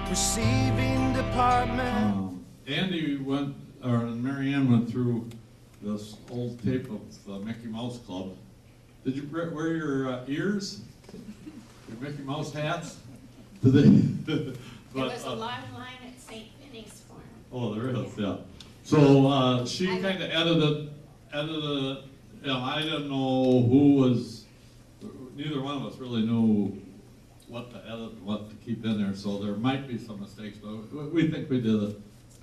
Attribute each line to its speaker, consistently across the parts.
Speaker 1: receiving department.
Speaker 2: Andy went, or Mary Ann went through this old tape of the Mickey Mouse Club. Did you wear your ears? Your Mickey Mouse hats? Did they?
Speaker 3: There was a long line at St. Vinny's for him.
Speaker 2: Oh, there is, yeah. So she kind of edited it. You know, I didn't know who was, neither one of us really knew what to edit and what to keep in there, so there might be some mistakes, but we think we did a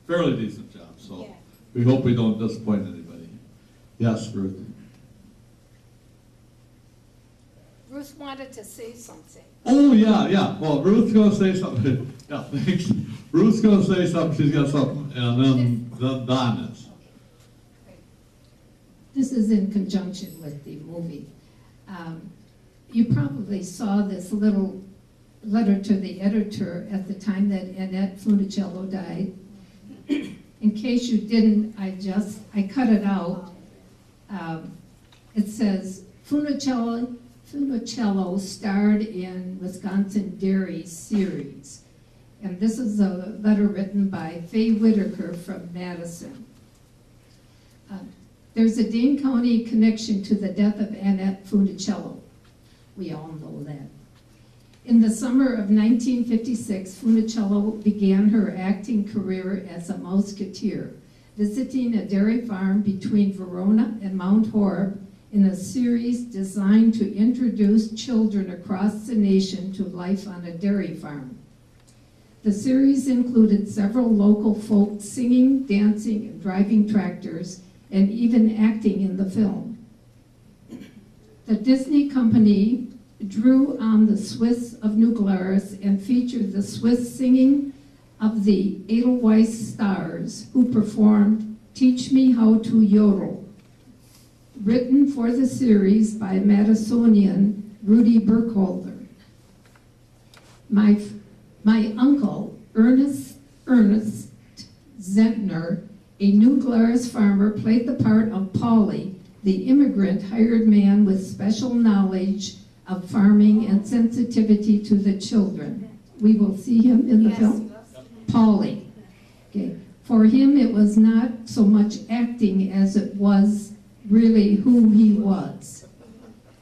Speaker 2: fairly decent job, so
Speaker 3: Yeah.
Speaker 2: we hope we don't disappoint anybody. Yes, Ruth?
Speaker 3: Ruth wanted to say something.
Speaker 2: Oh, yeah, well, Ruth's gonna say something. Yeah, thanks. Ruth's gonna say something, she's got something, and then Don is.
Speaker 4: This is in conjunction with the movie. You probably saw this little letter to the editor at the time that Annette Funicello died. In case you didn't, I cut it out. It says, Funicello starred in Wisconsin Dairy series. And this is a letter written by Faye Whitaker from Madison. There's a Dane County connection to the death of Annette Funicello. We all know that. In the summer of 1956, Funicello began her acting career as a mouseketeer, visiting a dairy farm between Verona and Mount Horeb in a series designed to introduce children across the nation to life on a dairy farm. The series included several local folk singing, dancing, and driving tractors, and even acting in the film. The Disney company drew on the Swiss of New Glarus and featured the Swiss singing of the Edelweiss Stars, who performed Teach Me How to Yodel, written for the series by Madisonian Rudy Burkholder. My uncle, Ernest Zentner, a New Glarus farmer, played the part of Paulie, the immigrant hired man with special knowledge of farming and sensitivity to the children. We will see him in the film. Paulie. Okay. For him, it was not so much acting as it was really who he was.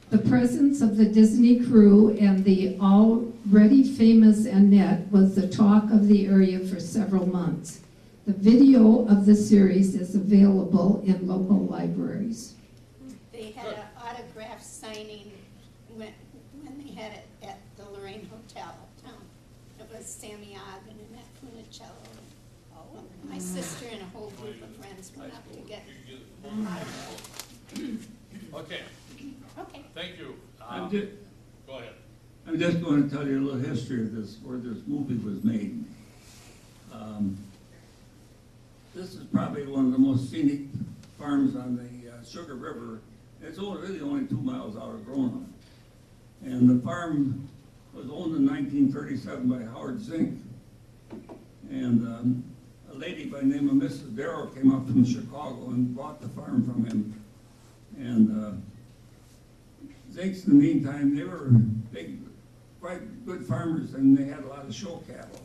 Speaker 4: The presence of the Disney crew and the already famous Annette was the talk of the area for several months. The video of the series is available in local libraries.
Speaker 3: They had an autograph signing when they had it at the Lorraine Hotel uptown. It was Sammy Ogg and Annette Funicello. My sister and a whole group of friends went up to get an autograph.
Speaker 2: Okay,
Speaker 3: Okay.
Speaker 2: thank you. Go ahead.
Speaker 5: I'm just going to tell you a little history of this, where this movie was made. This is probably one of the most scenic farms on the Sugar River. It's really only 2 miles out of Verona. And the farm was owned in 1937 by Howard Zink. And a lady by the name of Mrs. Darrow came up from Chicago and bought the farm from him. And Zinks, in the meantime, they were big, quite good farmers, and they had a lot of show cattle.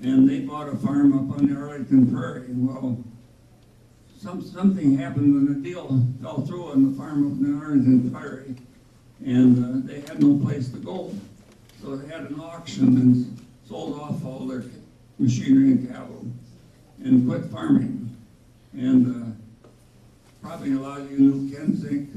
Speaker 5: And they bought a farm up on the Arlington Prairie. And well, something happened when the deal fell through on the farm up in the Arlington Prairie, and they had no place to go. So they had an auction and sold off all their machinery and cattle and quit farming. And probably a lot of you knew Ken Zink.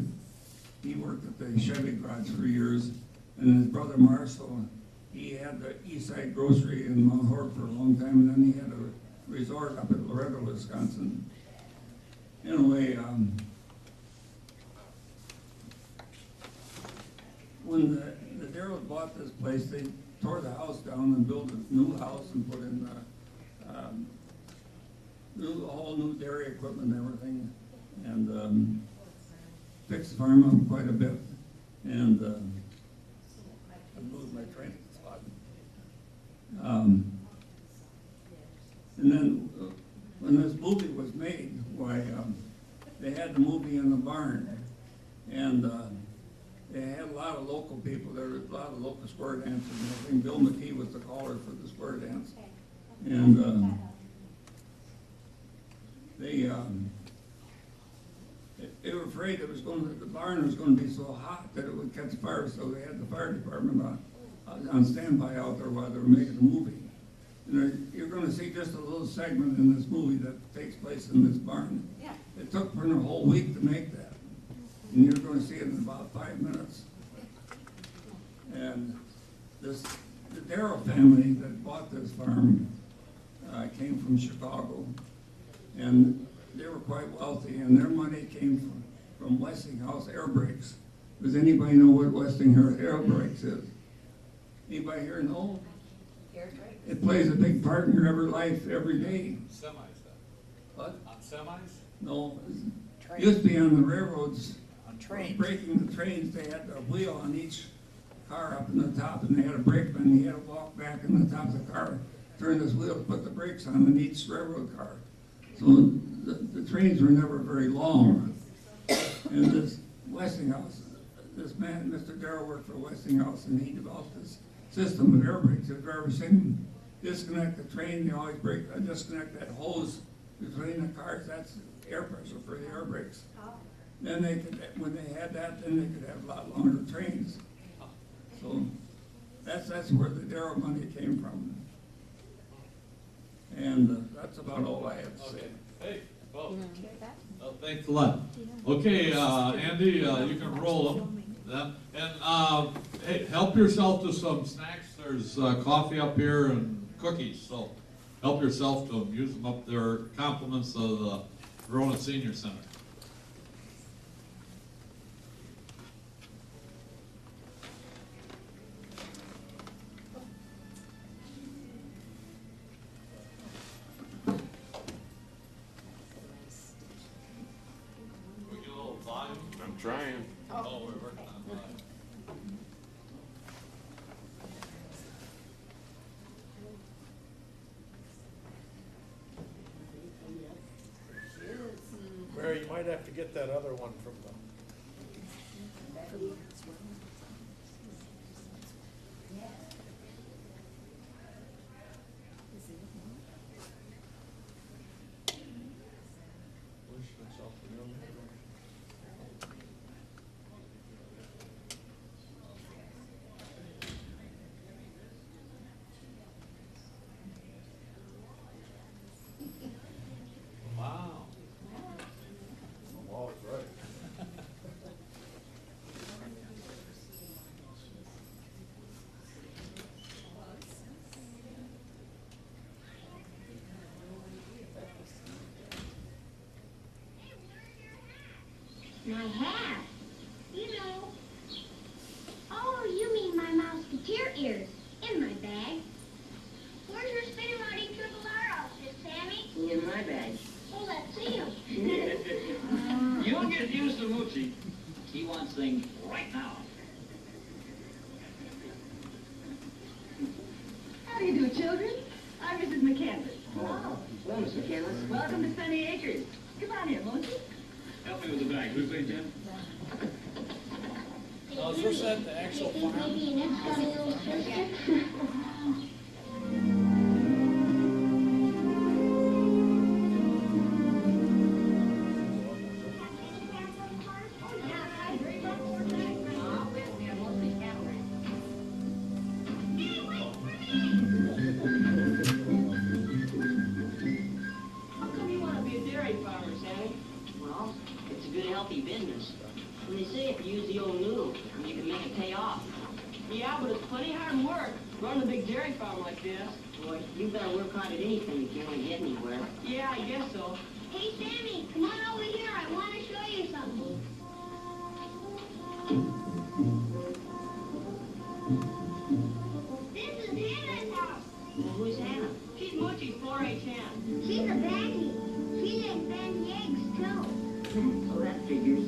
Speaker 5: He worked at the Chevy garage for years, and his brother Marcel, he had the East Side Grocery in Mount Horeb for a long time, and then he had a resort up at Loretto, Wisconsin. Anyway, when the Darrows bought this place, they tore the house down and built a new house and put in all new dairy equipment and everything, and fixed the farm up quite a bit. And I moved my train spot. And then when this movie was made, why they had the movie in the barn, and they had a lot of local people, there was a lot of local square dancers and everything. Bill McKee was the caller for the square dance. And they were afraid it was the barn was gonna be so hot that it would catch fire, so they had the fire department on standby out there while they were making the movie. And you're gonna see just a little segment in this movie that takes place in this barn.
Speaker 3: Yeah.
Speaker 5: It took for a whole week to make that, and you're gonna see it in about 5 minutes. And the Darrow family that bought this farm came from Chicago, and they were quite wealthy, and their money came from Westinghouse air brakes. Does anybody know what Westinghouse air brakes is? Anybody here know? It plays a big part in your life every day.
Speaker 2: Semis then?
Speaker 5: What?
Speaker 2: On semis?
Speaker 5: No, it used to be on the railroads.
Speaker 1: On trains.
Speaker 5: Braking the trains, they had a wheel on each car up in the top, and they had a brakeman, and he had to walk back in the top of the car, turn this wheel to put the brakes on in each railroad car. So the trains were never very long. And this Westinghouse, this man, Mr. Darrow, worked for Westinghouse, and he developed this system of air brakes. If you've ever seen them disconnect the train, they always disconnect that hose between the cars. That's air pressure for the air brakes. Then they could, when they had that, then they could have a lot longer trains. So that's where the Darrow money came from. And that's about all I have to say.
Speaker 2: Hey, well, thanks a lot. Okay, Andy, you can roll them. And hey, help yourself to some snacks. There's coffee up here and cookies, so help yourself to them. Use them up there. Compliments of the Verona Senior Center. We get a little volume.
Speaker 6: I'm trying.
Speaker 2: Oh, we're working on volume.
Speaker 6: Mary, you might have to get that other one from the.
Speaker 2: Wow.
Speaker 6: Oh, that's right.
Speaker 7: My hat? You know. Oh, you mean my musketeer ears in my bag. Where's your spinning rod triple R outfit, Sammy?
Speaker 8: In my bag.
Speaker 7: Oh, let's see him.
Speaker 8: You'll get used to Moochie. He wants things right now.
Speaker 9: How do you do, children? I'm Mrs. McCandless.
Speaker 8: Oh, well, Mr. Canlis.
Speaker 9: Welcome to Sunny Acres. Come on in, won't you?
Speaker 8: Help me with the bag. Who's saying, Jen?
Speaker 6: Now, is this at the actual farm?
Speaker 7: Maybe an funny little sister.
Speaker 9: How come you want to be a dairy farmer, Sammy?
Speaker 8: Well, it's a good, healthy business. And they say if you use the old noodle, you can make it pay off.
Speaker 9: Yeah, but it's plenty hard work running a big dairy farm like this.
Speaker 8: Boy, you better work hard at anything if you want to get anywhere.
Speaker 9: Yeah, I guess so.
Speaker 7: Hey, Sammy, come on over here. I want to show you something. This is Hannah's house.
Speaker 8: Well, who's Hannah?
Speaker 9: She's Moochie's 4-H hand.
Speaker 7: She's a bandy. She lays bandy eggs, too.
Speaker 8: So that figures.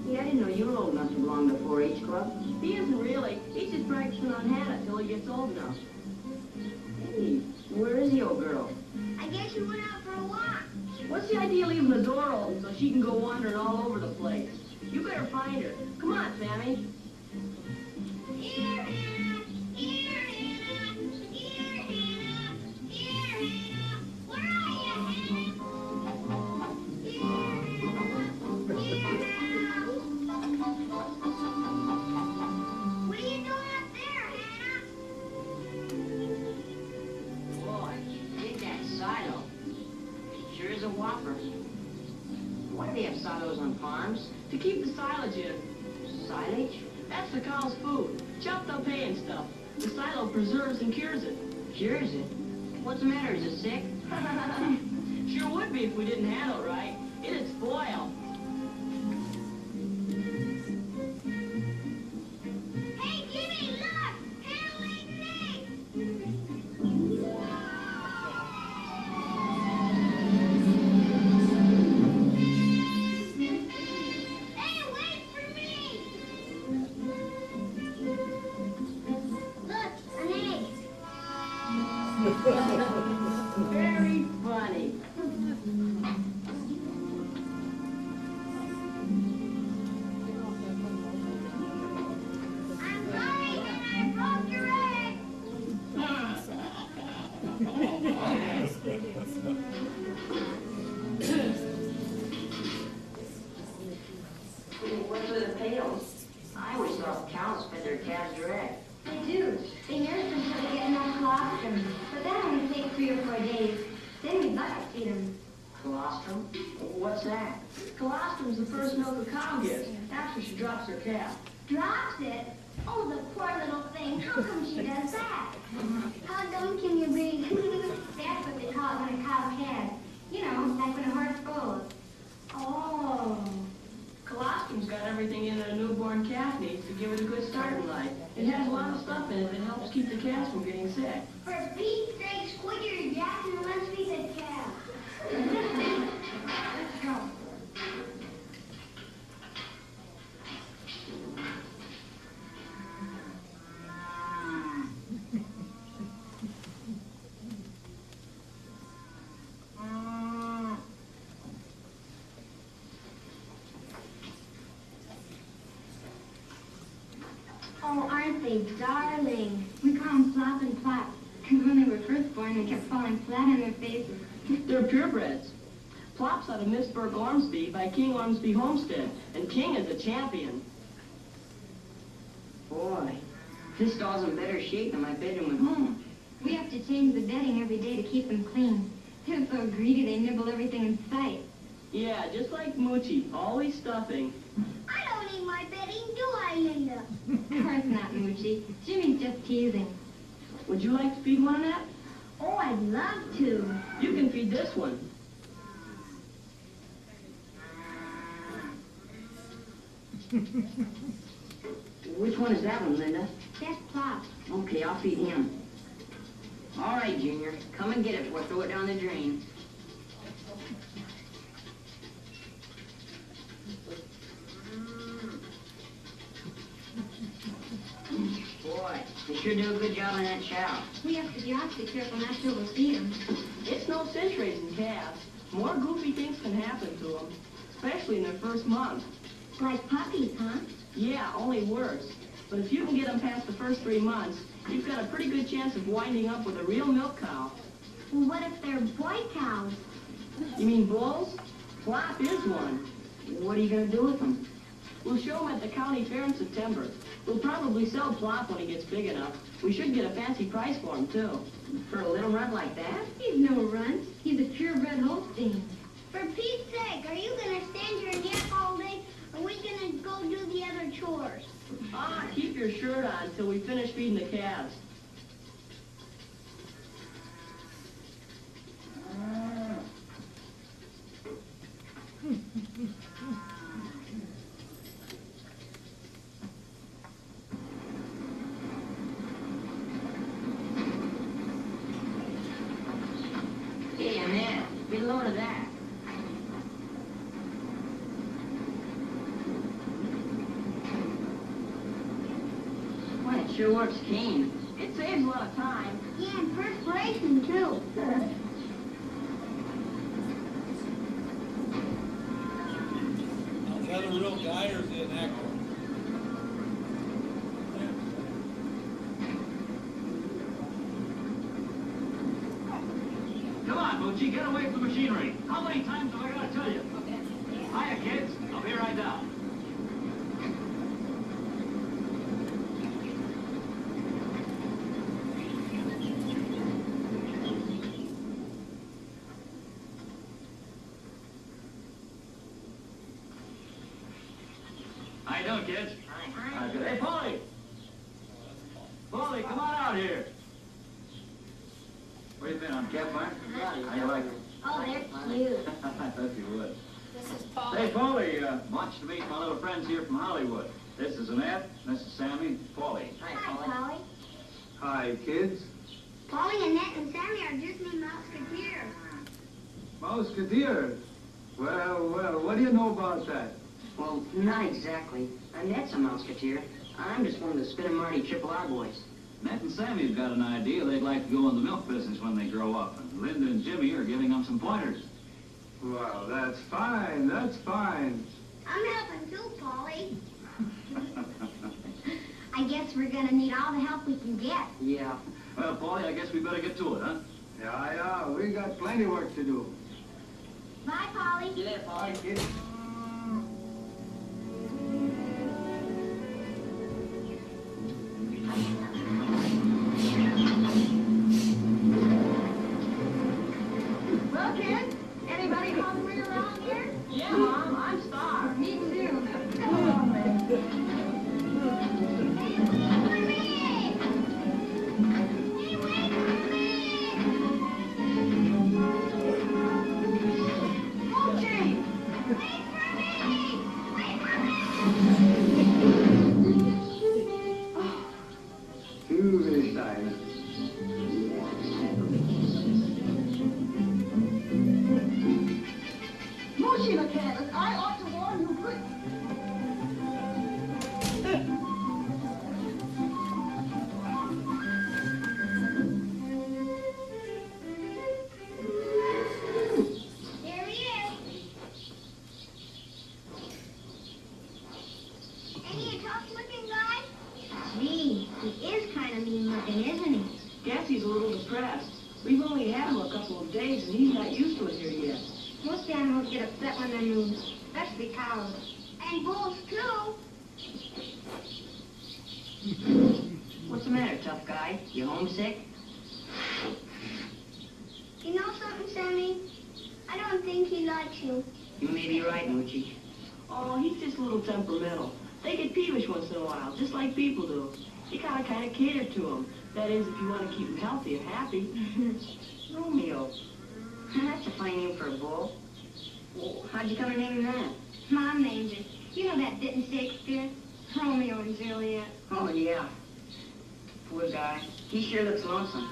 Speaker 8: Yeah, I didn't know you were old enough to belong to 4-H club.
Speaker 9: He isn't really. He's just practicing on Hannah till he gets old enough.
Speaker 8: Hey, where is the old girl?
Speaker 7: I guess she went out for a walk.
Speaker 9: What's the idea of leaving the door open so she can go wandering all over the place? You better find her. Come on, Sammy.
Speaker 8: have those on farms?
Speaker 9: To keep the silage in.
Speaker 8: Silage?
Speaker 9: That's the cow's food. Chopped up hay and stuff. The silo preserves and cures it.
Speaker 8: Cures it? What's the matter? Is it sick?
Speaker 9: Sure would be if we didn't handle it right. It'd spoil.
Speaker 7: Hey, Jimmy, look! Handling Nick! Hey, wait for me! Look, an egg.
Speaker 8: Very funny.
Speaker 7: I'm sorry that I broke your egg.
Speaker 8: What's with the pails? I always thought cows fed their calves direct.
Speaker 7: They do. They nurse them till they get enough colostrum. But that only takes 3 or 4 days. Then we bucket feed them.
Speaker 8: Colostrum? What's that?
Speaker 9: Colostrum's the first milk a cow gets after she drops her calf.
Speaker 7: Drops it? Oh, the poor little thing. How come she does that? How dumb can you be? That's what they call it when a cow calves. You know, like when a horse foals. Oh.
Speaker 9: Colostrum's got everything in that a newborn calf needs to give it a good start in life. It has a lot of stuff in it that helps keep the calves from getting sick.
Speaker 7: For Pete's sake, quit your jacking and let's feed the cow. Let's go. Oh, aren't they darling? We call them Flop and Plop. Because when they were first born, they kept falling flat on their faces.
Speaker 9: They're purebreds. Plop's out of Missburg Ormsby by King Ormsby Homestead, and King is a champion.
Speaker 8: Boy, this doll's in better shape than my bedroom at home.
Speaker 7: We have to change the bedding every day to keep them clean. They're so greedy they nibble everything in sight.
Speaker 9: Yeah, just like Moochie, always stuffing.
Speaker 7: I don't eat my bedding, do I, Linda? Of course not, Moochie. Jimmy's just teasing.
Speaker 9: Would you like to feed one of that?
Speaker 7: Oh, I'd love to.
Speaker 9: You can feed this one.
Speaker 8: Which one is that one, Linda?
Speaker 7: That's Plop.
Speaker 8: Okay, I'll feed him. All right, Junior. Come and get it before I throw it down the drain. Boy, they sure do a good job on that chow.
Speaker 7: We have to be awfully careful not to overfeed them.
Speaker 9: It's no sense raising calves. More goofy things can happen to them, especially in their first month.
Speaker 7: Like puppies, huh?
Speaker 9: Yeah, only worse. But if you can get them past the first 3 months, you've got a pretty good chance of winding up with a real milk cow.
Speaker 7: Well, what if they're boy cows?
Speaker 9: You mean bulls? Plop is one.
Speaker 8: What are you going to do with them?
Speaker 9: We'll show him at the county fair in September. We'll probably sell Plop when he gets big enough. We should get a fancy price for him, too.
Speaker 8: For a little runt like that?
Speaker 7: He's no runt. He's a purebred Holstein. For Pete's sake, are you going to stand here and yap all day, or are we going to go do the other chores?
Speaker 9: Ah, keep your shirt on until we finish feeding the calves.
Speaker 8: Hey, Annette, get a load of that. Boy, it sure works clean.
Speaker 9: It saves a lot of time.
Speaker 7: Yeah, and perspiration, too.
Speaker 6: Is that a real guy or is he an actor?
Speaker 1: Come on, Moochie, get away from the machinery. How many times have I got to tell you? Hiya, kids. I'll be right down. How you doing, kids?
Speaker 8: Hi.
Speaker 1: Good. Hey, Polly! Polly, come on out here. Where you been, on campfire? How you like it?
Speaker 7: Oh, they're cute.
Speaker 1: I thought you would.
Speaker 3: This is Paul.
Speaker 1: Hey, Polly, want you to meet my little friends here from Hollywood. This is Annette, this is Sammy, Polly.
Speaker 7: Hi, Polly.
Speaker 1: Hi, kids.
Speaker 7: Polly, Annette, and Sammy are just me Musketeers.
Speaker 1: Musketeers? Well, what do you know about that?
Speaker 8: Well, not exactly. Annette's a Musketeer. I'm just one of the Spin and Marty Triple R boys.
Speaker 1: Annette and Sammy've got an idea they'd like to go in the milk business when they grow up, and Linda and Jimmy are giving them some pointers. Well, that's fine, that's fine.
Speaker 7: I'm helping too, Polly. I guess we're gonna need all the help we can get.
Speaker 8: Yeah.
Speaker 1: Well, Polly, I guess we better get to it, huh? Yeah, we got plenty of work to do.
Speaker 7: Bye, Polly.
Speaker 8: See you later, Polly.
Speaker 9: Well, kids, anybody hungry around here? Yeah, Mom, I'm starved. Me too. Come on, man. Moshi mechanic, I ought to warn you quick.
Speaker 7: There he is. Ain't he a tough-looking guy? Gee, he is kind of mean-looking, isn't he?
Speaker 9: Guess he's a little depressed. We've only had him a couple of days, and he's not used to it here yet.
Speaker 7: Most animals get upset when they're moved, especially cows. And bulls, too.
Speaker 8: What's the matter, tough guy? You homesick?
Speaker 7: You know something, Sammy? I don't think he likes you.
Speaker 8: You may be right, Moochie.
Speaker 9: Oh, he's just a little temperamental. They get peevish once in a while, just like people do. You gotta kind of cater to them. That is, if you want to keep them healthy and happy.
Speaker 8: Romeo. That's a funny name for a bull. Well, how'd you come to name him that?
Speaker 7: Mom named it. You know that bit in Shakespeare? Romeo and Juliet.
Speaker 8: Oh, yeah. Poor guy. He sure looks lonesome.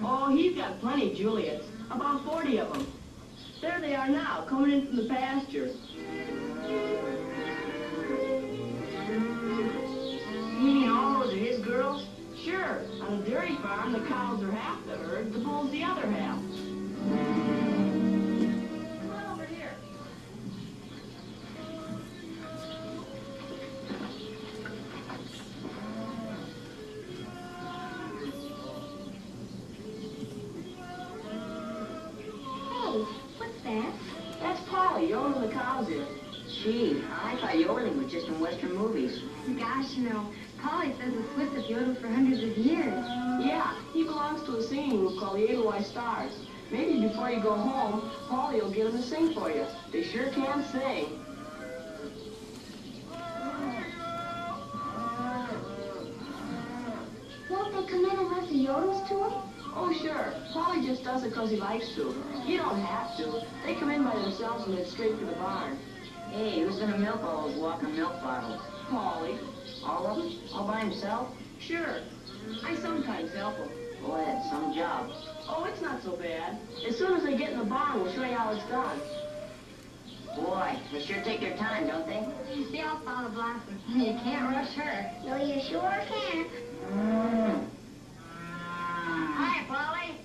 Speaker 9: Oh, he's got plenty, Juliets. About 40 of them. There they are now, coming in from the pasture.
Speaker 8: You mean all those are his girls?
Speaker 9: Sure, on a dairy farm, the cows are half the herd, the bulls the other half. Come on over here.
Speaker 7: Hey, what's that?
Speaker 9: That's Polly, owning the cows here.
Speaker 8: Gee, I thought yodeling was just in Western movies.
Speaker 7: Gosh, no. Polly says the Swiss have yodeled for hundreds of years.
Speaker 9: Yeah, he belongs to a singing group called the Edelweiss Stars. Maybe before you go home, Polly will get him to sing for you. They sure can sing.
Speaker 7: Won't they come in unless he yodels to them?
Speaker 9: Oh, sure. Polly just does it because he likes to. You don't have to. They come in by themselves and head straight for the barn.
Speaker 8: Hey, who's gonna milk all those walking milk bottles?
Speaker 9: Polly.
Speaker 8: All of them? All by himself?
Speaker 9: Sure. I sometimes help him.
Speaker 8: Boy, that's some job.
Speaker 9: Oh, it's not so bad. As soon as they get in the barn, we'll show you how it's done.
Speaker 8: Boy, they sure take their time, don't they?
Speaker 7: They all follow Blossom. You can't rush her. No, you sure can't. Hi, Polly.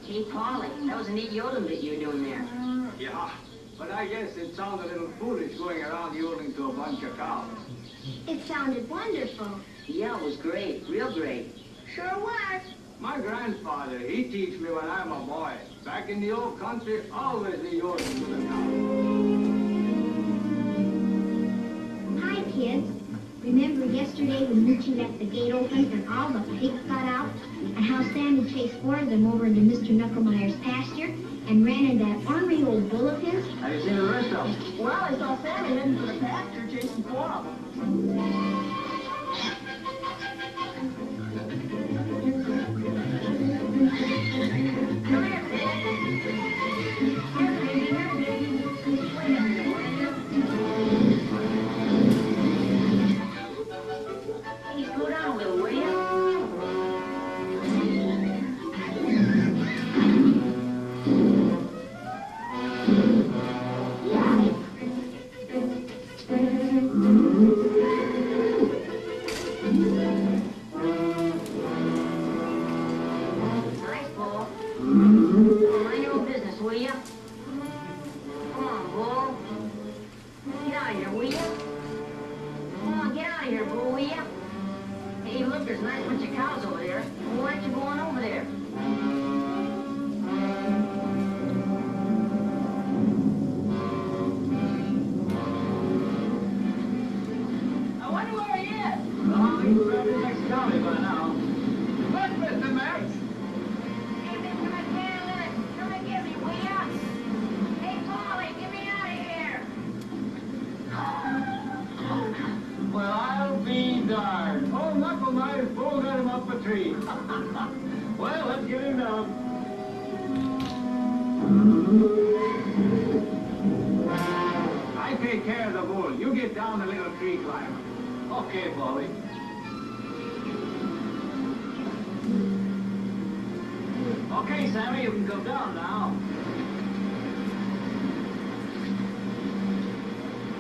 Speaker 8: Hey, Polly, that was a neat yodeling that you were doing there.
Speaker 1: Yeah, but I guess it sounds a little foolish going around yodeling to a bunch of cows.
Speaker 7: It sounded wonderful.
Speaker 8: Yeah, it was great, real great.
Speaker 7: Sure was.
Speaker 1: My grandfather, he teach me when I'm a boy. Back in the old country, always the yodeling to the cows.
Speaker 7: Hi, kids. Remember yesterday when Richie left the gate open and all the pigs got out? how Sammy chased 4 of them over into Mr. Knucklemeyer's pasture and ran into that ornery old bull of his?
Speaker 1: Have you seen the rest of them?
Speaker 9: Well, I saw Sammy heading for the pasture chasing 4 of them.
Speaker 8: Come here, Sid. Here, baby, here, baby. Wait a minute, will you? Can you slow down a little, will you? Nice, Bull. Mind your own business, will you? Come on, Bull. Get out of here, will you? Come on, get out of here, Bull, will you? Hey, look, there's a nice bunch of cows over there. Well, why aren't you going over there?
Speaker 9: I wonder where he is.
Speaker 1: Oh, he's probably in the next county by now. Look, Mr. Max.
Speaker 8: Hey, Mr. McCandless, come and get me, will ya? Hey, Polly, get me out of here.
Speaker 1: Well, I'll be darned. Oh, Knucklemeyer's bull got him up a tree. Well, let's get him down. I take care of the bull. You get down the little tree climber. Okay, Polly. Okay, Sammy, you can come down now.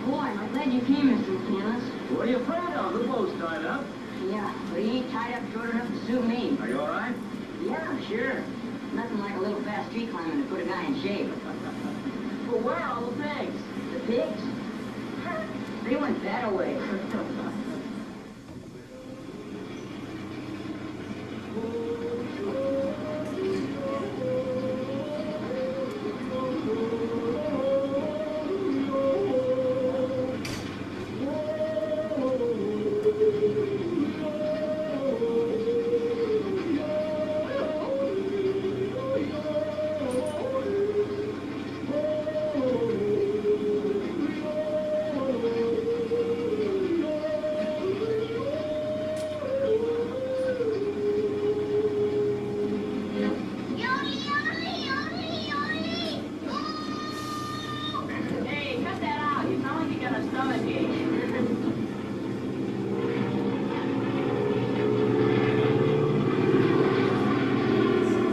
Speaker 8: Boy, I'm glad you came, Mr. McCandless.
Speaker 1: What are you afraid of? The bull's tied up.
Speaker 8: Yeah, but he ain't tied up short enough to suit me.
Speaker 1: Are you all right?
Speaker 8: Yeah, sure. Nothing like a little fast tree climbing to put a guy in shape.
Speaker 9: But where are all the pigs?
Speaker 8: The pigs? They went that away.
Speaker 7: Yodely, yodely, yodely, yodely.
Speaker 9: Hey, cut that out. You sound like you got a stomach ache.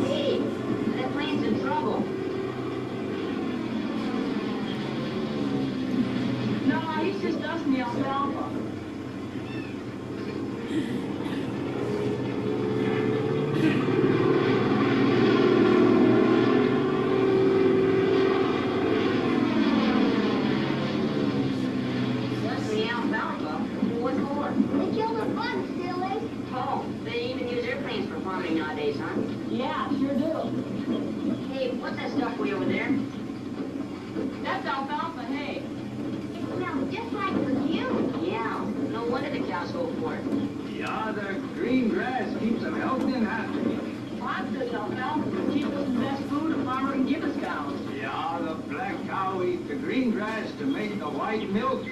Speaker 8: Hey, that plane's in trouble.
Speaker 9: No, he's just dusting the alfalfa.
Speaker 8: What's the alfalfa? What for?
Speaker 7: They killed a bunch, silly.
Speaker 8: Oh, they even use airplanes for farming nowadays, huh?
Speaker 9: Yeah, sure do.
Speaker 8: Hey, what's that stuff way over there?
Speaker 9: That's alfalfa hay.
Speaker 7: It smells just like perfume.
Speaker 8: Yeah, no wonder the cows go for it.
Speaker 1: Yeah, the green grass keeps them healthy and happy.
Speaker 9: Bob says alfalfa is the cheapest and best food a farmer can give his cows.
Speaker 1: Yeah, the black cow eats the green grass to make the white milk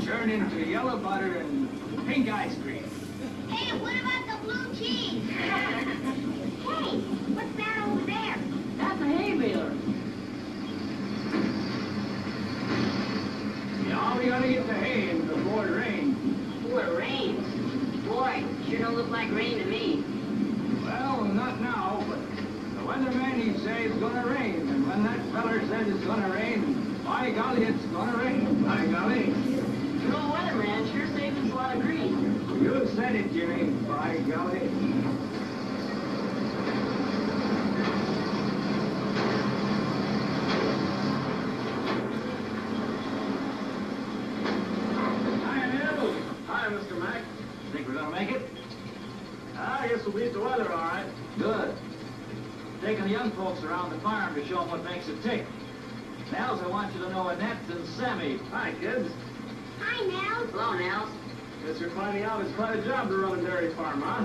Speaker 1: turn into yellow butter and pink ice cream.
Speaker 7: Hey, what about the blue cheese? Hey, what's that over there?
Speaker 9: That's a hay baler.
Speaker 1: Yeah, we gotta get the hay in before it rains.
Speaker 8: Before it rains. Boy, sure don't look like rain to me.
Speaker 1: Well, not now, but the weatherman, he say it's gonna rain. And when that feller says it's gonna rain, by golly, it's gonna rain. By golly.
Speaker 9: Your old weatherman sure saves us a lot of grief.
Speaker 1: You said it, Jimmy. By golly. Hi, Nils. Hi, Mr. Mack. Think we're gonna make it? I guess we'll beat the weather, all right. Good. Taking the young folks around the farm to show them what makes it tick. Nels, I want you to know Annette and Sammy. Hi, kids.
Speaker 7: Hi, Nels.
Speaker 8: Hello, Nels.
Speaker 1: Guess you're finding out it's quite a job to run a dairy farm, huh?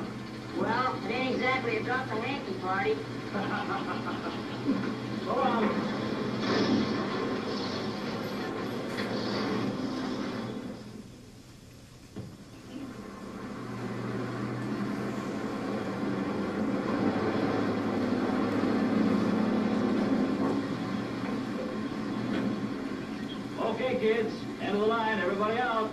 Speaker 8: Well, it ain't exactly likely to drop the hanky party.
Speaker 1: So long. Okay, kids, end of the line, everybody out.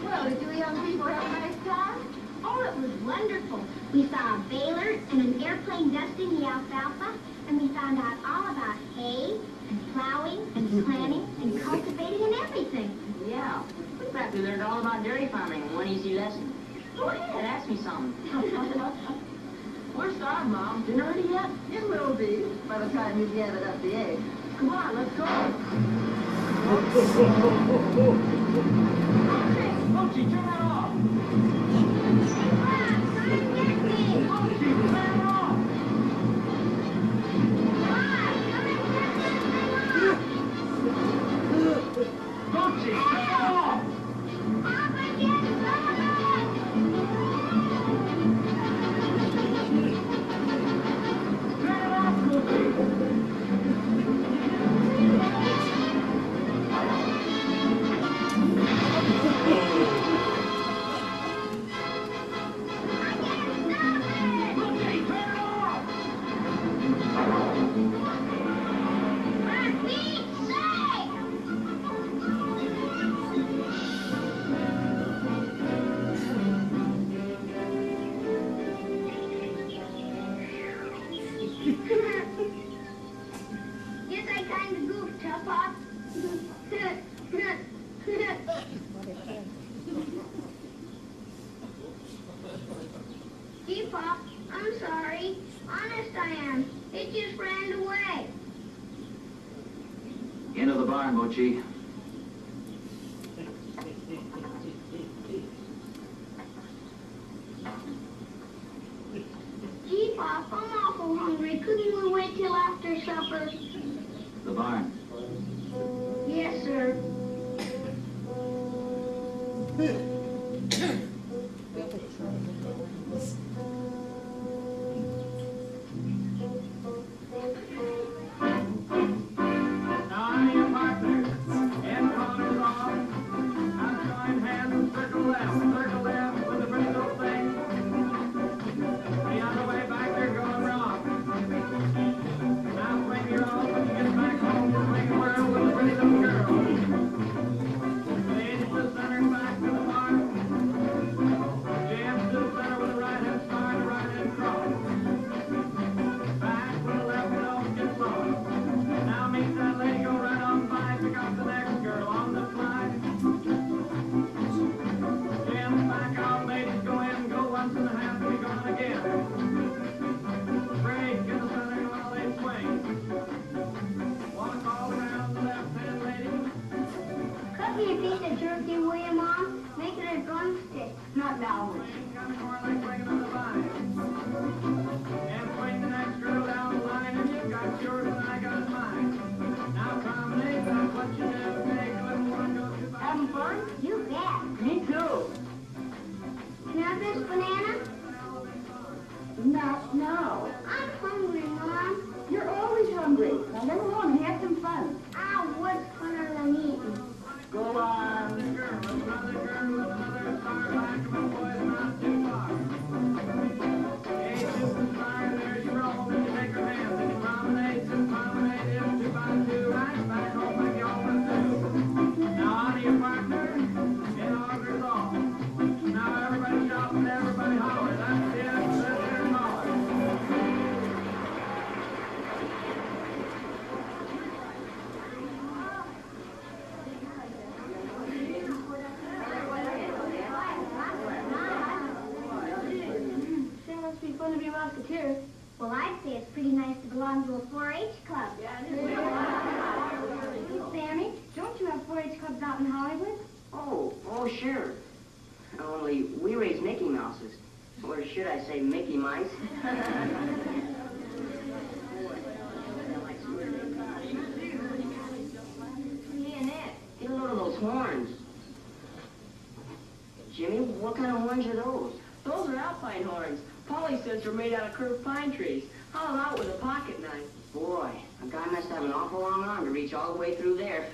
Speaker 7: Well, did you young people have a nice time? Oh, it was wonderful. We saw a baler and an airplane dusting the alfalfa, and we found out all about hay and plowing and planting and cultivating and everything.
Speaker 8: Yeah, we practically learned all about dairy farming in one easy lesson. Go ahead, ask me something.
Speaker 9: We're starved, Mom. Dinner ready yet?
Speaker 10: It will be by the time you've gathered up the eggs.
Speaker 9: Come on, let's go.
Speaker 1: Mochi, turn that off!
Speaker 7: Come on, get me!
Speaker 1: Mochi, turn it off! Mochi, turn it off! Turn it off, Mochi! Mochi, turn it off!
Speaker 7: Guess I kinda goofed, huh, Pop? Gee, Pop, I'm sorry. Honest I am. It just ran away.
Speaker 1: Into the barn, Mochi.
Speaker 7: Gee, Pop, I'm awful hungry. Couldn't we wait till after supper?
Speaker 1: The barn.
Speaker 7: Yes, sir.
Speaker 1: Now I'm your partner. End corners off. Now join hands and circle left with the pretty little thing. The other way back there going wrong. Now swing your own when you get back home. Swing a whirl with the pretty little girl. Lead to the center, back to the barn. Jam to the center with the right hand start, right hand cross. Back with the left nose, get low. Now meet that lady, go right on by, pick up the next girl on the fly. Jam back out, ladies, go in, go once and a half, and be gone again. Break in the center while they swing. Walk all around the left hand, lady.
Speaker 7: Cut me a piece of jerky, will you, Mom? Make it a drumstick.
Speaker 10: Not now.
Speaker 1: Kind of more like swinging on the vine. And swing the next girl down the line, and you got yours and I got mine. Now promenade, that's what you do. Take a little one, go to the
Speaker 10: Having fun?
Speaker 7: You bet.
Speaker 10: Me too.
Speaker 7: Can I have this banana?
Speaker 10: Not now.
Speaker 7: I'm hungry, Mom.
Speaker 10: You're always hungry. Now let alone and have some fun.
Speaker 7: Ah, what's funner than eating?
Speaker 10: Go on.
Speaker 1: Another girl with another star back of a boy's not too far. Hey, shooting star, there you roll, and you take her hand, and you promenade, it's 2 by 2, right back home like you always do. Now on to your partner, it augurs all. Now everybody shout and everybody holler, that's it, that's their holler.
Speaker 8: Oh, sure. Only we raise Mickey Mouses. Or should I say Mickey Mice? Hey, Annette, get a load of those horns. Jimmy, what kind of horns are those?
Speaker 9: Those are alpine horns. Polly says they're made out of curved pine trees, hollowed out with a pocket knife.
Speaker 8: Boy, a guy must have an awful long arm to reach all the way through there.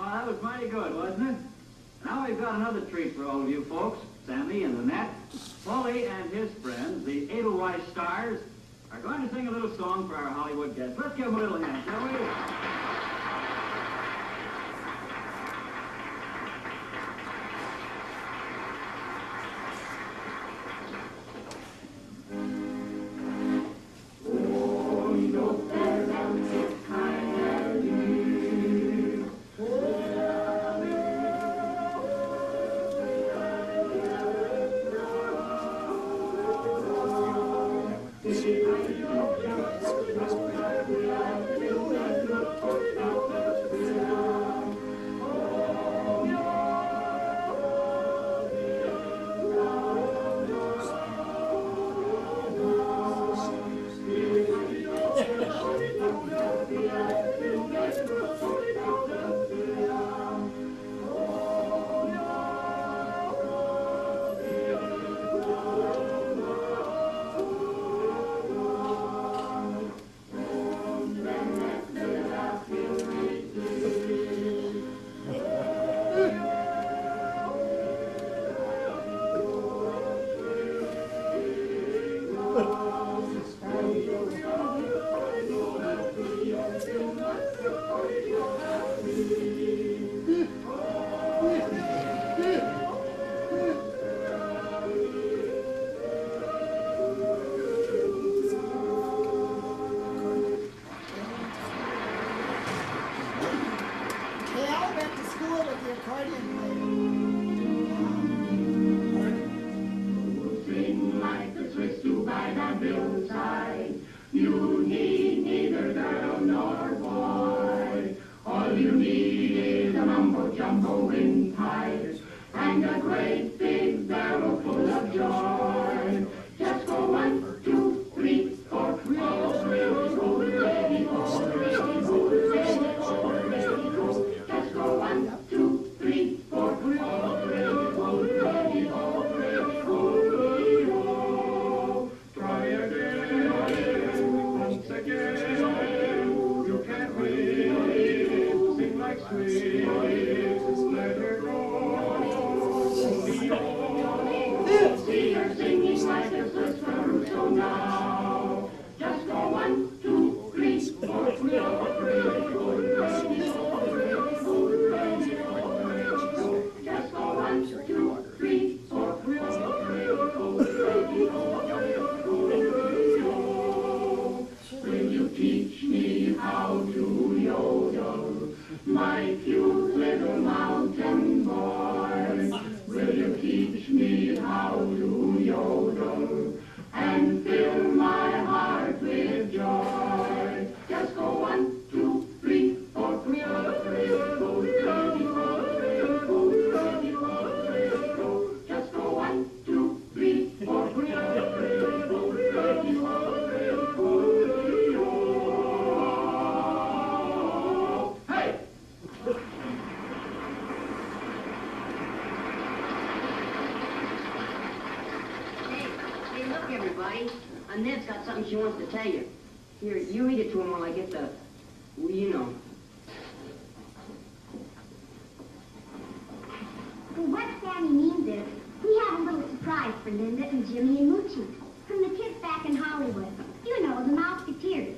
Speaker 1: Oh, that was mighty good, wasn't it? Now we've got another treat for all of you folks. Sammy and Annette, Polly and his friends, the Edelweiss Stars, are going to sing a little song for our Hollywood guests. Let's give them a little hand, shall we?
Speaker 10: They all went to school with the accordion
Speaker 11: Sing like the Swiss do by the hillside. You need neither girl nor boy. All you need is a mumbo-jumbo windpipe and a great big barrel full of joy. Just go 1, 2, 3, 4, all ready, go, ready, go, ready, go, ready, go, ready, go. Just go 1, 2, 3, 4, all ready, go, ready, go, ready, go. Try again, once again. You can't win. Sing like sweet, let her go.
Speaker 8: Annette's got something she wants to tell you. Here, you read it to him while I get the, well, you know.
Speaker 7: Well, what Sammy means is, we have a little surprise for Linda and Jimmy and Moochie from the kids back in Hollywood. You know, the Mouseketeers.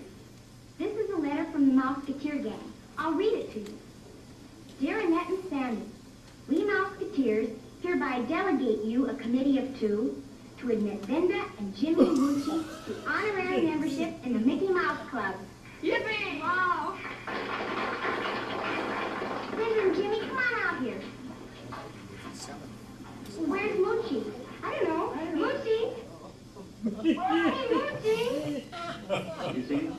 Speaker 7: This is a letter from the Mouseketeer gang. I'll read it to you. Dear Annette and Sammy, we Mouseketeers hereby delegate you a committee of 2 to admit Linda and Jimmy and Moochie to honorary membership in the Mickey Mouse Club.
Speaker 8: Yippee!
Speaker 7: Wow! Linda and Jimmy, come on out here. Where's Moochie? I don't know. Moochie? Hey, Moochie!
Speaker 9: You see him?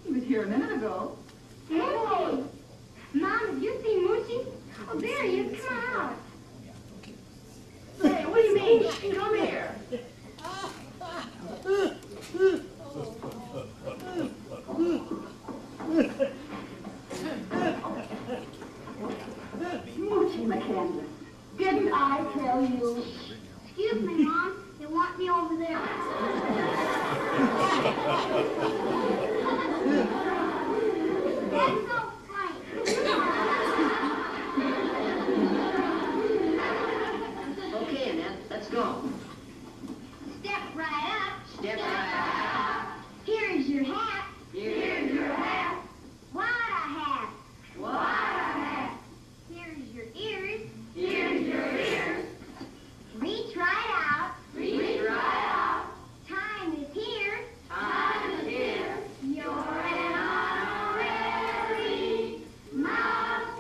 Speaker 9: He was here a minute ago.
Speaker 7: Moochie! Mom, have you seen Moochie? Oh, there he is. Come on out.
Speaker 9: Hey, what do you mean? Come here.
Speaker 7: Moochie McCandless, didn't I tell you? Excuse me, Mom. They want me over there. That's so funny.
Speaker 8: Okay, Annette, let's go.
Speaker 7: Step right up.
Speaker 8: Step right up.
Speaker 7: Here's your hat.
Speaker 8: Here's your hat.
Speaker 7: What a hat.
Speaker 8: What a hat.
Speaker 7: Here's your ears.
Speaker 8: Here's your ears.
Speaker 7: Reach right out.
Speaker 8: Reach right out.
Speaker 7: Time is here.
Speaker 8: Time is here.
Speaker 7: You're an honorary Mouseketeer.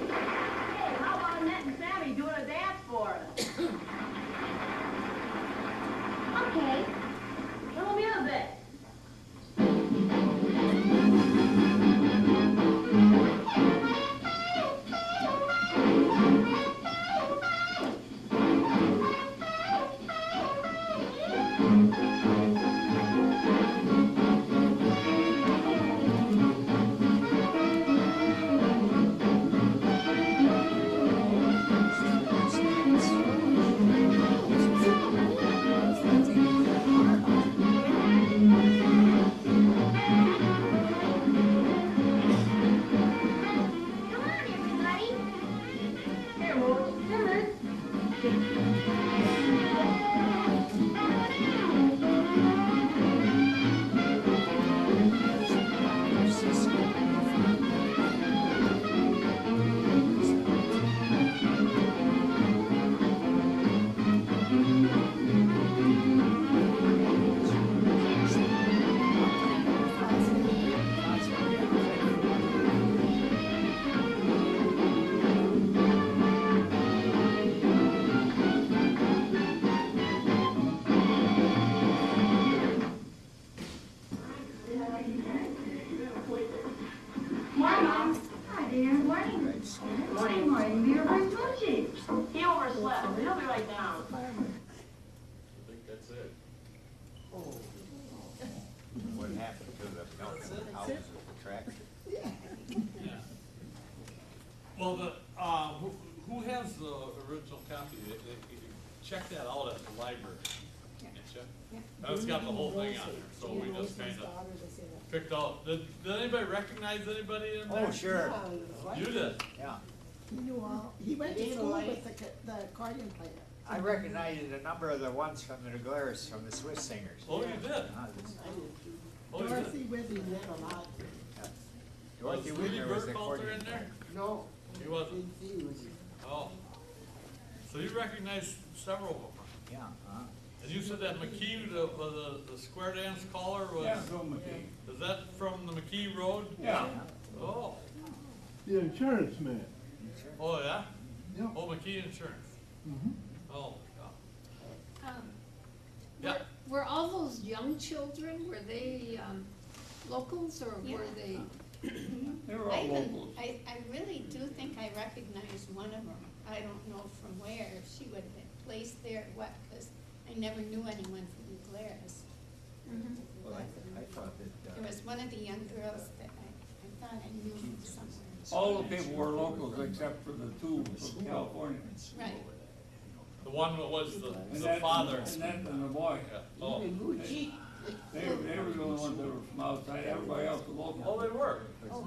Speaker 9: Hey, how about Annette and Sammy doing a dance for us?
Speaker 7: Okay.
Speaker 9: Little music.
Speaker 7: Come on, everybody.
Speaker 9: Here, Mooch. Timber.
Speaker 7: Morning, Mom. Hi, dear. Morning.
Speaker 8: Morning.
Speaker 7: Morning, dear. Where's Moochie?
Speaker 9: He overslept. He'll be right down.
Speaker 2: I think that's it.
Speaker 12: What happened to the milk in the house with the tractor?
Speaker 2: Yeah. Well, who has the original copy? Check that out at the library. Can't you? That's got the whole thing on there, so we just kind of picked out. Did anybody recognize anybody in there?
Speaker 12: Oh, sure,
Speaker 2: You did?
Speaker 12: yeah.
Speaker 10: He went to school with the accordion player.
Speaker 12: I recognized a number of the ones from the Glairs, from the Swiss singers.
Speaker 2: Oh, you did? Oh, you
Speaker 10: Dorothy
Speaker 2: did?
Speaker 10: Withy did a lot.
Speaker 2: Was
Speaker 12: Dorothy
Speaker 2: Woody
Speaker 12: Whitner was the
Speaker 2: Burkhalter
Speaker 12: accordion
Speaker 2: in there?
Speaker 12: player.
Speaker 10: No.
Speaker 2: He wasn't? Oh. So you recognized several of them?
Speaker 12: Yeah,
Speaker 2: And you said that McKee, the square dance caller was?
Speaker 5: Yeah, Bill McKee.
Speaker 2: Is that from the McKee Road?
Speaker 5: Yeah.
Speaker 2: Oh,
Speaker 6: The insurance man.
Speaker 2: oh, yeah?
Speaker 6: Yeah.
Speaker 2: Oh, McKee Insurance. Oh, God. Yeah.
Speaker 4: Were all those young children, were they locals or were they?
Speaker 5: They were all locals.
Speaker 3: I really do think I recognize one of them. I don't know from where, if she would have been placed there or what, because I never knew anyone from the Glairs.
Speaker 12: well, I thought that,
Speaker 3: There was one of the young girls that I thought I knew from somewhere.
Speaker 5: All the people were locals except for the two from California.
Speaker 3: Right.
Speaker 2: The one that was the
Speaker 5: that,
Speaker 2: father.
Speaker 5: And that and the boy.
Speaker 2: Yeah. Oh.
Speaker 5: They were the only ones that were from outside, everybody else was local.
Speaker 2: Oh, they were.
Speaker 3: Oh,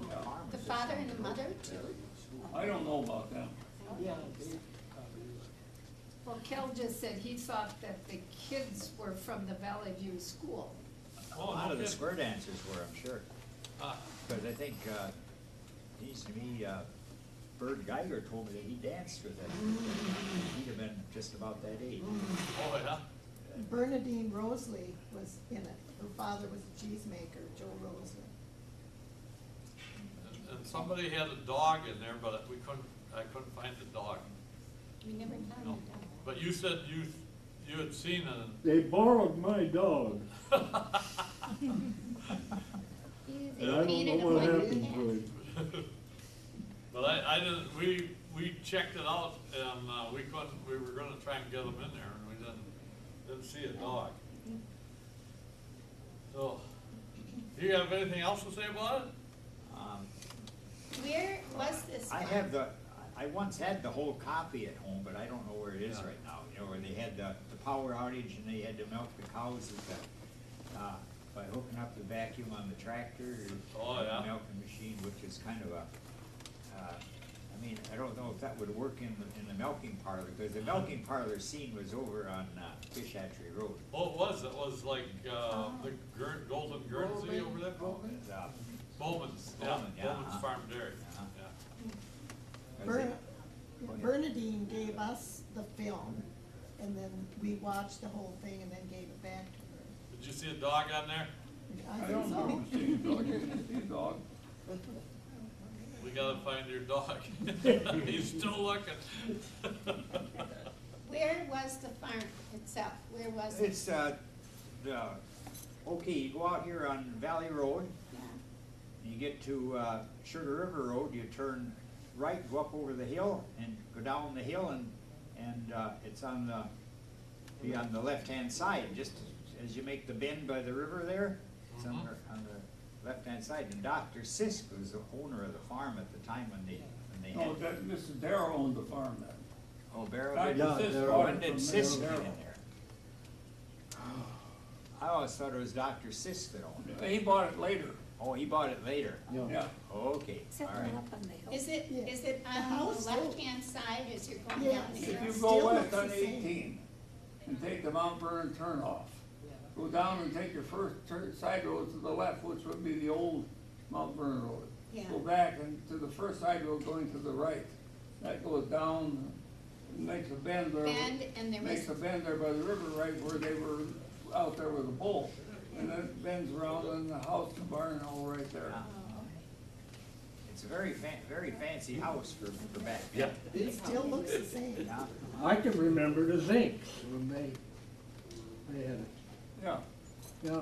Speaker 3: the father and the mother too?
Speaker 5: I don't know about them.
Speaker 10: Yeah.
Speaker 4: Well, Kel just said he thought that the kids were from the Valley View School.
Speaker 12: A lot of the square dancers were, I'm sure.
Speaker 2: Ah.
Speaker 12: Because I think, geez, to me, Bert Geiger told me that he danced with it. He'd have been just about that age.
Speaker 2: Oh, yeah?
Speaker 10: Bernadine Rosley was in it. Her father was a cheesemaker, Joe Rosley.
Speaker 2: And somebody had a dog in there, but I couldn't find the dog.
Speaker 3: We never found
Speaker 2: No.
Speaker 3: it out.
Speaker 2: But you said you had seen it.
Speaker 13: They borrowed my dog,
Speaker 3: They
Speaker 13: and I don't
Speaker 3: painted
Speaker 13: know
Speaker 3: him
Speaker 13: what
Speaker 3: like
Speaker 13: happened
Speaker 3: that.
Speaker 13: to him.
Speaker 2: But I didn't, we checked it out and, we were gonna try and get them in there and we didn't see a dog. So, do you have anything else to say about it?
Speaker 3: Where was this
Speaker 12: I
Speaker 3: from?
Speaker 12: have I once had the whole copy at home, but I don't know where it is right now. You know, where they had the power outage and they had to milk the cows with by hooking up the vacuum on the tractor
Speaker 2: Oh,
Speaker 12: or
Speaker 2: yeah.
Speaker 12: the milking machine, which is kind of I mean, I don't know if that would work in the milking parlor, because the milking parlor scene was over on Fish Hatchery Road.
Speaker 2: Oh, it was like, the Golden Guernsey over there?
Speaker 12: Bowman's,
Speaker 2: Bowman's, yeah,
Speaker 12: Bowman, yeah,
Speaker 2: Bowman's Farm Dairy,
Speaker 12: Uh-huh.
Speaker 2: yeah.
Speaker 12: That's it.
Speaker 10: Yeah, Bernadine gave us the film, and then we watched the whole thing and then gave it back to her.
Speaker 2: Did you see a dog on there?
Speaker 10: I
Speaker 5: I
Speaker 10: think
Speaker 5: don't
Speaker 10: so.
Speaker 5: remember seeing a dog, I didn't see a dog.
Speaker 2: We gotta find your dog. He's still looking.
Speaker 3: Where was the farm itself? Where was it?
Speaker 12: It's, okay, you go out here on Valley Road,
Speaker 3: Yeah.
Speaker 12: you get to Sugar River Road, you turn right, go up over the hill, and go down the hill, and it's on the left-hand side, just as you make the bend by the river there, it's on the left-hand side. And Dr. Sisk was the owner of the farm at the time when they
Speaker 5: No,
Speaker 12: had.
Speaker 5: that, Mr. Darrow owned the farm then.
Speaker 12: Oh, Barrow,
Speaker 5: Dr.
Speaker 12: when
Speaker 5: Sisk bought it
Speaker 12: did
Speaker 5: from
Speaker 12: Sisk
Speaker 5: Mr.
Speaker 12: get in
Speaker 5: Darrow.
Speaker 12: there? I always thought it was Dr. Sisk that owned it.
Speaker 5: He bought it later,
Speaker 12: Oh, he bought it later?
Speaker 5: yeah.
Speaker 12: Okay,
Speaker 3: Is
Speaker 12: all
Speaker 3: it
Speaker 12: right.
Speaker 3: up on the hill? Is it
Speaker 10: The
Speaker 3: on
Speaker 10: house
Speaker 3: the
Speaker 10: still-
Speaker 3: left-hand side as you're going
Speaker 10: Yes.
Speaker 3: down the
Speaker 5: If
Speaker 3: hill?
Speaker 5: you
Speaker 10: It
Speaker 5: go
Speaker 10: still
Speaker 5: west
Speaker 10: looks
Speaker 5: on
Speaker 10: the same.
Speaker 5: 18 and take the Mount Vernon turnoff, go down and take your first side road to the left, which would be the old Mount Vernon Road.
Speaker 3: Yeah.
Speaker 5: Go back and to the first side road going to the right. That goes down, and makes a bend there.
Speaker 3: Bend, and there
Speaker 5: Makes a
Speaker 3: was,
Speaker 5: bend there by the river, right where they were out there with the bull. And then it bends around and the house and barn are all right there.
Speaker 12: It's a very fancy house for back then.
Speaker 10: It still looks the same.
Speaker 12: Yeah.
Speaker 13: I can remember the Zincs when they had it,
Speaker 5: Yeah.
Speaker 13: yeah.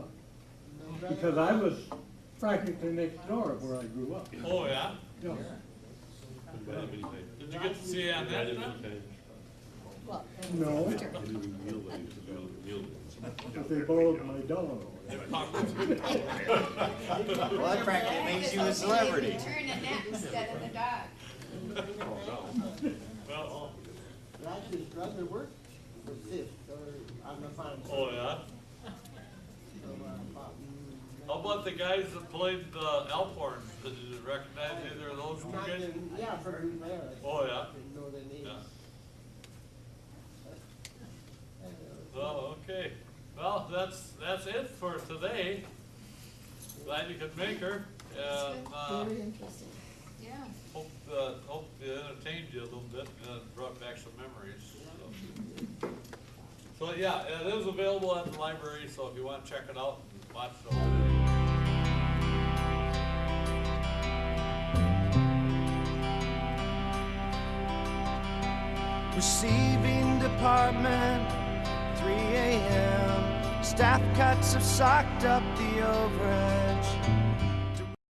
Speaker 13: Because I was practically next door where I grew up.
Speaker 2: Oh, yeah?
Speaker 13: Yeah.
Speaker 2: Did you get to see Annette then?
Speaker 10: Well,
Speaker 13: No, but they borrowed my dog.
Speaker 12: Well, that practically makes you a celebrity.
Speaker 3: turn Annette instead of the dog.
Speaker 2: Well,
Speaker 6: Actually, his brother worked for Fifth, or on the farm.
Speaker 2: oh, yeah? How about the guys that played the elf horns? Did you recognize either of those two guys?
Speaker 6: Yeah, from there.
Speaker 2: Oh, yeah?
Speaker 6: Didn't know their names.
Speaker 2: Yeah. Well, okay. Well, that's it for today. Glad you could make her, and,
Speaker 10: very interesting.
Speaker 3: Yeah.
Speaker 2: hope it entertained you a little bit, and brought back some memories. So yeah, it is available at the library, so if you want to check it out, watch the whole thing.
Speaker 14: Receiving department, 3 a.m. Staff cuts have socked up the overage.